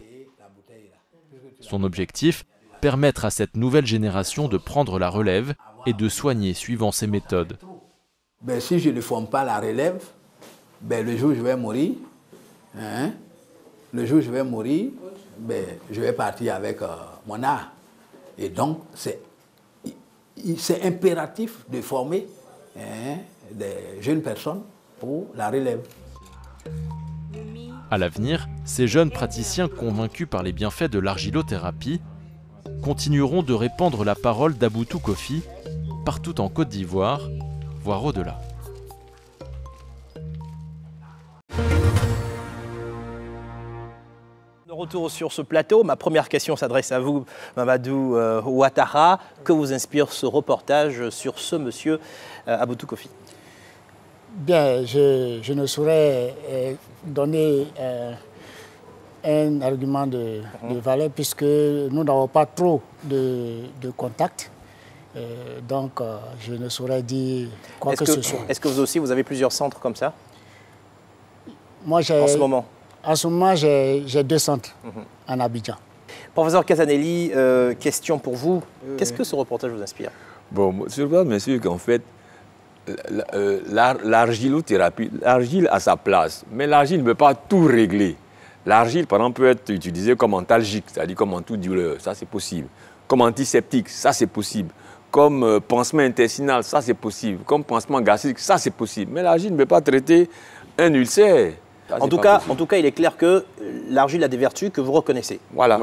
Son objectif, permettre à cette nouvelle génération de prendre la relève et de soigner suivant ses méthodes. Si je ne forme pas la relève, le jour où je vais mourir, je vais partir avec mon art. Et donc, c'est impératif de former des jeunes personnes pour la relève. À l'avenir, ces jeunes praticiens convaincus par les bienfaits de l'argilothérapie continueront de répandre la parole d'Aboutou Kofi partout en Côte d'Ivoire, voire au-delà. De retour sur ce plateau, ma première question s'adresse à vous, Mamadou Ouattara. Que vous inspire ce reportage sur ce monsieur Aboutou Kofi? Bien, je ne saurais donner un argument de valeur puisque nous n'avons pas trop de contacts. Donc, je ne saurais dire quoi que ce soit. Est-ce que vous aussi, vous avez plusieurs centres comme ça? Moi, en ce moment? En ce moment, j'ai 2 centres en Abidjan. Professeur Casanelli, question pour vous. Qu'est-ce que ce reportage vous inspire? Bon, je pense bien sûr qu'en fait, l'argilothérapie, l'argile a sa place, mais l'argile ne peut pas tout régler. L'argile, par exemple, peut être utilisée comme antalgique, c'est-à-dire comme antidouleur, ça c'est possible. Comme antiseptique, ça c'est possible. comme pansement intestinal, ça c'est possible. Comme pansement gastrique, ça c'est possible. Mais l'argile ne peut pas traiter un ulcère. En tout cas, il est clair que l'argile a des vertus que vous reconnaissez. Voilà.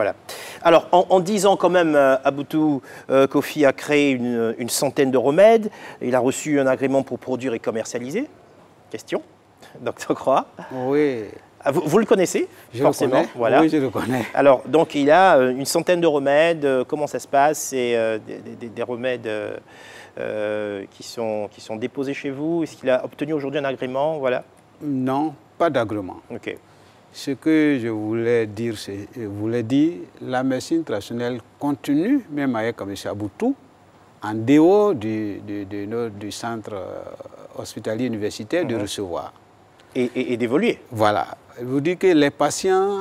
Alors, en 10 ans, quand même, Aboutou Kofi a créé une centaine de remèdes. Il a reçu un agrément pour produire et commercialiser. Question, Dr Croix. Oui. Vous le connaissez, forcément. Le connais. Voilà. Oui, je le connais. Alors, donc, il a une centaine de remèdes. Comment ça se passe? C'est des remèdes qui sont déposés chez vous. Est-ce qu'il a obtenu aujourd'hui un agrément? Voilà. Non, pas d'agrément. Ok. Ce que je voulais dire, la médecine traditionnelle continue, même avec M. Aboutou, en dehors du centre hospitalier universitaire, de recevoir. Et d'évoluer. Voilà. Je vous dis que les patients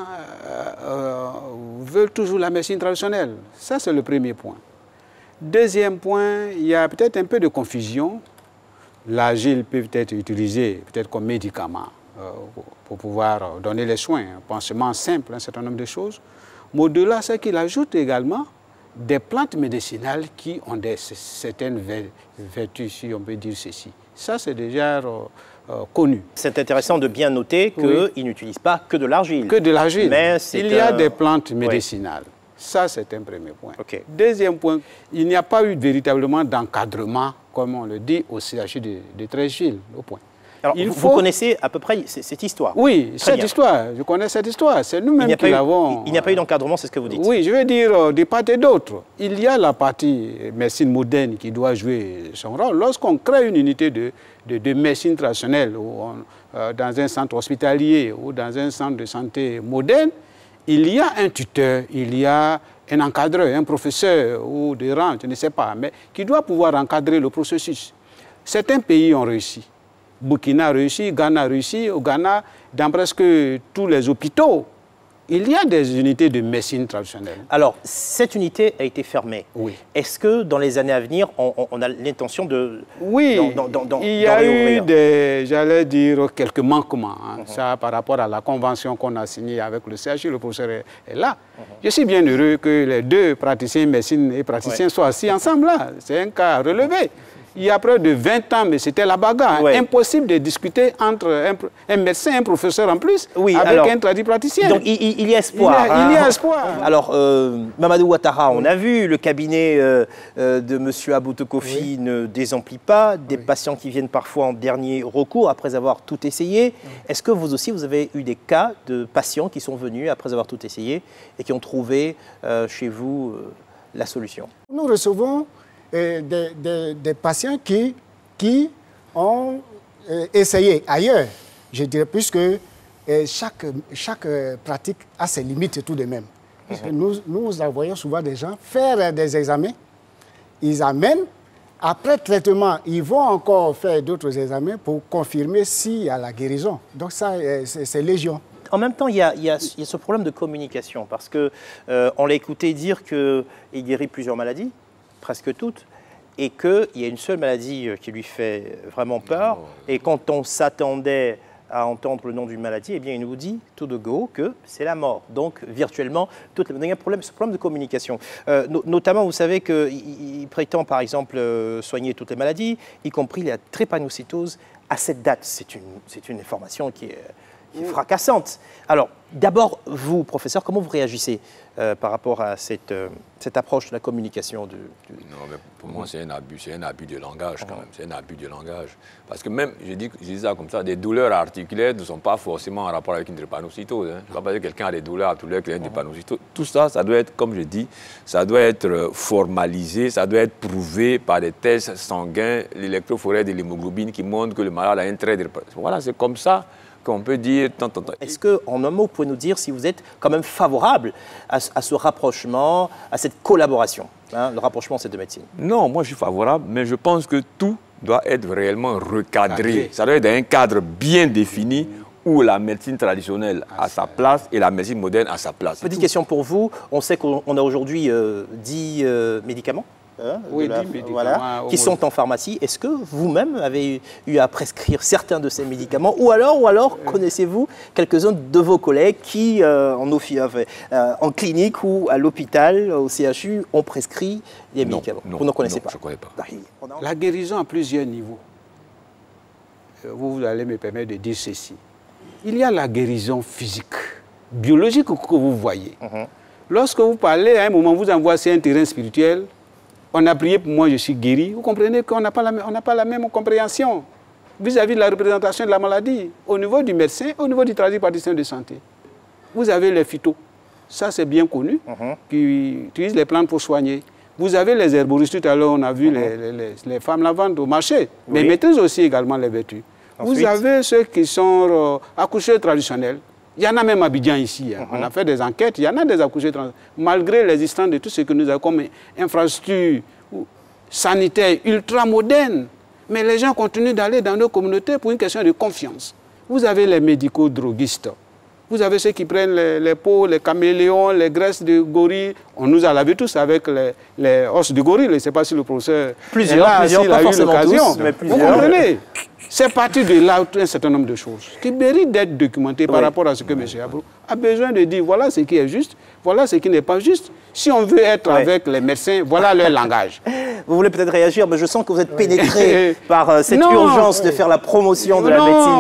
veulent toujours la médecine traditionnelle. Ça, c'est le premier point. Deuxième point, il y a peut-être un peu de confusion. L'argile peut être utilisée peut-être comme médicament pour pouvoir donner les soins, un pansement simple, un certain nombre de choses. Mais au-delà, c'est qu'il ajoute également des plantes médicinales qui ont certaines vertus, si on peut dire ceci. Ça, c'est déjà connu. C'est intéressant de bien noter qu'il n'utilise pas que de l'argile. Que de l'argile. Mais il y a des plantes médicinales. Oui. Ça, c'est un premier point. Okay. Deuxième point, il n'y a pas eu véritablement d'encadrement, comme on le dit, au CHU de Treichville, au point. Alors, vous connaissez à peu près cette histoire? Oui, cette histoire, je connais cette histoire. C'est nous-mêmes qui l'avons... Il n'y a pas eu d'encadrement, c'est ce que vous dites? Oui, je veux dire, de part et d'autre. Il y a la partie médecine moderne qui doit jouer son rôle. Lorsqu'on crée une unité de médecine traditionnelle dans un centre hospitalier ou dans un centre de santé moderne, il y a un tuteur, il y a un encadreur, un professeur ou des rangs, je ne sais pas, mais qui doit pouvoir encadrer le processus. Certains pays ont réussi. Burkina a réussi, Ghana a réussi. Au Ghana, dans presque tous les hôpitaux, il y a des unités de médecine traditionnelle. Alors, cette unité a été fermée. Oui. Est-ce que dans les années à venir, on a l'intention de... Oui, il y a eu j'allais dire, quelques manquements. Ça, par rapport à la convention qu'on a signée avec le CHU, le professeur est là. Je suis bien heureux que les deux praticiens médecine et praticiens soient assis ensemble là. C'est un cas relevé. Il y a près de 20 ans, mais c'était la bagarre. Impossible de discuter entre un médecin et un professeur en plus, avec un tradipraticien. Donc il y a espoir. Il y a espoir. Alors, Mamadou Ouattara, on a vu, le cabinet de M. Aboutou Kofi ne désemplit pas. Des patients qui viennent parfois en dernier recours après avoir tout essayé. Est-ce que vous aussi, vous avez eu des cas de patients qui sont venus après avoir tout essayé et qui ont trouvé chez vous la solution? Nous recevons des patients qui ont essayé ailleurs, je dirais, puisque chaque pratique a ses limites tout de même. Parce que nous voyons souvent des gens faire des examens, ils amènent, après traitement, ils vont encore faire d'autres examens pour confirmer s'il y a la guérison. Donc ça, c'est légion. En même temps, il y a ce problème de communication, parce qu'on l'a écouté dire qu'il guérit plusieurs maladies, presque toutes, et qu'il y a une seule maladie qui lui fait vraiment peur. Et quand on s'attendait à entendre le nom d'une maladie, eh bien, il nous dit tout de go que c'est la mort. Donc, virtuellement, il y a ce problème de communication. Notamment, vous savez qu'il prétend, par exemple, soigner toutes les maladies, y compris la drépanocytose, à cette date. C'est une information qui est fracassante. Alors, d'abord, vous, professeur, comment vous réagissez par rapport à cette approche de la communication Non, mais pour moi, c'est un abus de langage quand même. C'est un abus de langage. Parce que même, je dis ça comme ça, des douleurs articulaires ne sont pas forcément en rapport avec une drépanocytose. Je ne sais pas dire que quelqu'un a des douleurs articulaires qui a une drépanocytose. Tout ça, ça doit être, comme je dis, ça doit être formalisé, ça doit être prouvé par des tests sanguins, l'électrophorèse de l'hémoglobine qui montrent que le malade a un trait de drépanocytose. Voilà, c'est comme ça qu'on peut dire tant. Est-ce qu'en un mot, vous pouvez nous dire si vous êtes quand même favorable à ce rapprochement, à cette collaboration, le rapprochement de ces deux médecines? Non, moi je suis favorable, mais je pense que tout doit être réellement recadré. Ça doit être un cadre bien défini où la médecine traditionnelle a sa place et la médecine moderne a sa place. Petite question pour vous, on sait qu'on a aujourd'hui 10 médicaments qui sont en pharmacie. Est-ce que vous-même avez eu à prescrire certains de ces médicaments ou alors connaissez-vous quelques-uns de vos collègues qui, en clinique ou à l'hôpital, au CHU, ont prescrit des médicaments? Vous ne connaissez pas? Je ne connais pas. La guérison à plusieurs niveaux. Vous allez me permettre de dire ceci. Il y a la guérison physique, biologique que vous voyez. Lorsque vous parlez, à un moment, vous envoyez sur un terrain spirituel, on a prié pour moi, je suis guéri. Vous comprenez qu'on n'a pas la même compréhension vis-à-vis de la représentation de la maladie, au niveau du médecin, au niveau du tradipraticien de santé. Vous avez les phytos, ça c'est bien connu, qui utilisent les plantes pour soigner. Vous avez les herboristes, tout à l'heure on a vu les femmes la vendre au marché, mais maîtrisent aussi également les vertus. Ensuite, vous avez ceux qui sont accoucheurs traditionnels. Il y en a même à Abidjan ici. On a fait des enquêtes, il y en a des accoucheurs traditionnels. Malgré l'existence de tout ce que nous avons comme infrastructure sanitaire ultra moderne, mais les gens continuent d'aller dans nos communautés pour une question de confiance. Vous avez les médicaux droguistes. Vous avez ceux qui prennent les peaux, les caméléons, les graisses de gorille. On nous a lavé tous avec les os de gorille. Je ne sais pas si le professeur plusieurs, a eu l'occasion. Vous comprenez? C'est parti de là un certain nombre de choses qui méritent d'être documentées par rapport à ce que M. Abrou a besoin de dire. Voilà ce qui est juste, voilà ce qui n'est pas juste. Si on veut être avec les médecins, voilà leur langage. Vous voulez peut-être réagir, mais je sens que vous êtes pénétré par cette urgence de faire la promotion de la médecine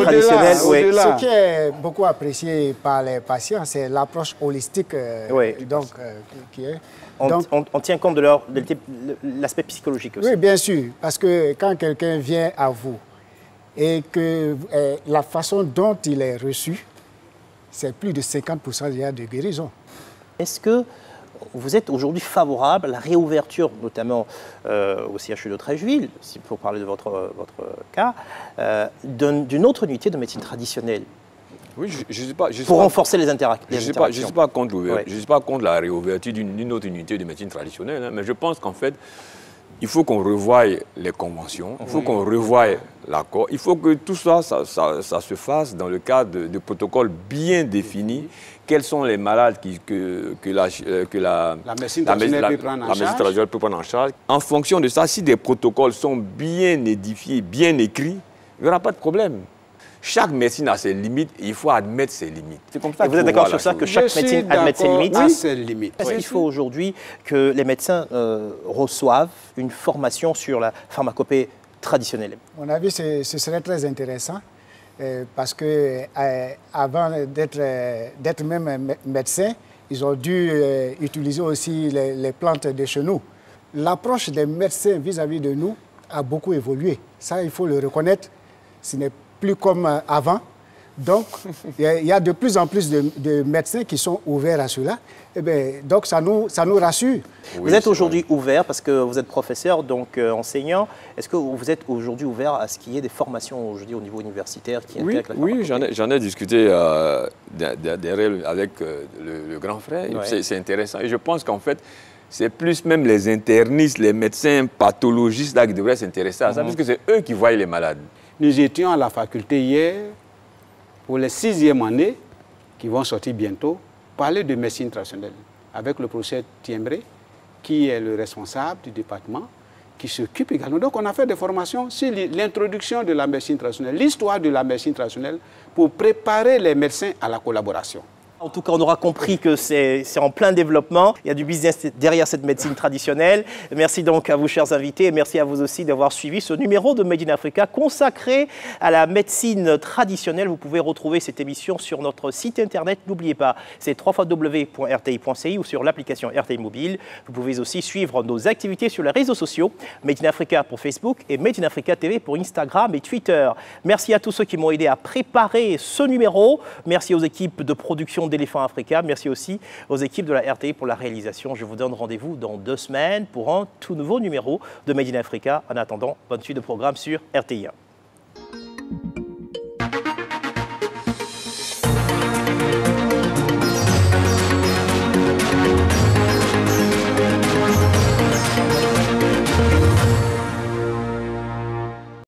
traditionnelle. Ce qui est beaucoup apprécié par les patients, c'est l'approche holistique qui est. On tient compte de l'aspect psychologique aussi. Oui, bien sûr, parce que quand quelqu'un vient à vous et que la façon dont il est reçu, c'est plus de 50% déjà de guérison. Est-ce que vous êtes aujourd'hui favorable à la réouverture, notamment au CHU de Treichville, pour parler de votre cas, d'une autre unité de médecine traditionnelle? Oui, je sais pas, pour renforcer les interactions. Je ne suis pas contre la réouverture d'une autre unité de médecine traditionnelle, mais je pense qu'en fait, il faut qu'on revoie les conventions, il faut qu'on revoie l'accord, il faut que tout ça se fasse dans le cadre de protocoles bien définis. Quels sont les malades que la médecine traditionnelle peut prendre en charge? En fonction de ça, si des protocoles sont bien édifiés, bien écrits, il n'y aura pas de problème. Chaque médecine a ses limites et il faut admettre ses limites. C'est comme ça. Vous êtes d'accord sur ça, que chaque médecine admette ses limites? Oui, ses limites. Est-ce qu'il faut aujourd'hui que les médecins reçoivent une formation sur la pharmacopée traditionnelle? À mon avis, ce serait très intéressant parce qu'avant d'être même médecins, ils ont dû utiliser aussi les plantes de chez nous. L'approche des médecins vis-à-vis de nous a beaucoup évolué. Ça, il faut le reconnaître. Ce n'est plus comme avant. Donc, il y a de plus en plus de médecins qui sont ouverts à cela. Eh bien, donc, ça nous rassure. Oui, vous êtes aujourd'hui ouvert parce que vous êtes professeur, donc enseignant. Est-ce que vous êtes aujourd'hui ouvert à ce qu'il y ait des formations aujourd'hui au niveau universitaire qui intègrent la pharmacopée? Oui, j'en ai discuté avec le grand frère. C'est intéressant. Et je pense qu'en fait, c'est plus même les internistes, les médecins pathologistes là, qui devraient s'intéresser à ça, parce que c'est eux qui voient les malades. Nous étions à la faculté hier, pour les 6e années, qui vont sortir bientôt, parler de médecine traditionnelle, avec le professeur Tiembré, qui est le responsable du département, qui s'occupe également. Donc on a fait des formations sur l'introduction de la médecine traditionnelle, l'histoire de la médecine traditionnelle, pour préparer les médecins à la collaboration. En tout cas, on aura compris que c'est en plein développement. Il y a du business derrière cette médecine traditionnelle. Merci donc à vous, chers invités, et merci à vous aussi d'avoir suivi ce numéro de Made in Africa consacré à la médecine traditionnelle. Vous pouvez retrouver cette émission sur notre site internet. N'oubliez pas, c'est www.rti.ci ou sur l'application RTI Mobile. Vous pouvez aussi suivre nos activités sur les réseaux sociaux, Made in Africa pour Facebook et Made in Africa TV pour Instagram et Twitter. Merci à tous ceux qui m'ont aidé à préparer ce numéro. Merci aux équipes de production d'Éléphant Africa. Merci aussi aux équipes de la RTI pour la réalisation. Je vous donne rendez-vous dans 2 semaines pour un tout nouveau numéro de Made in Africa. En attendant, bonne suite de programme sur RTI1.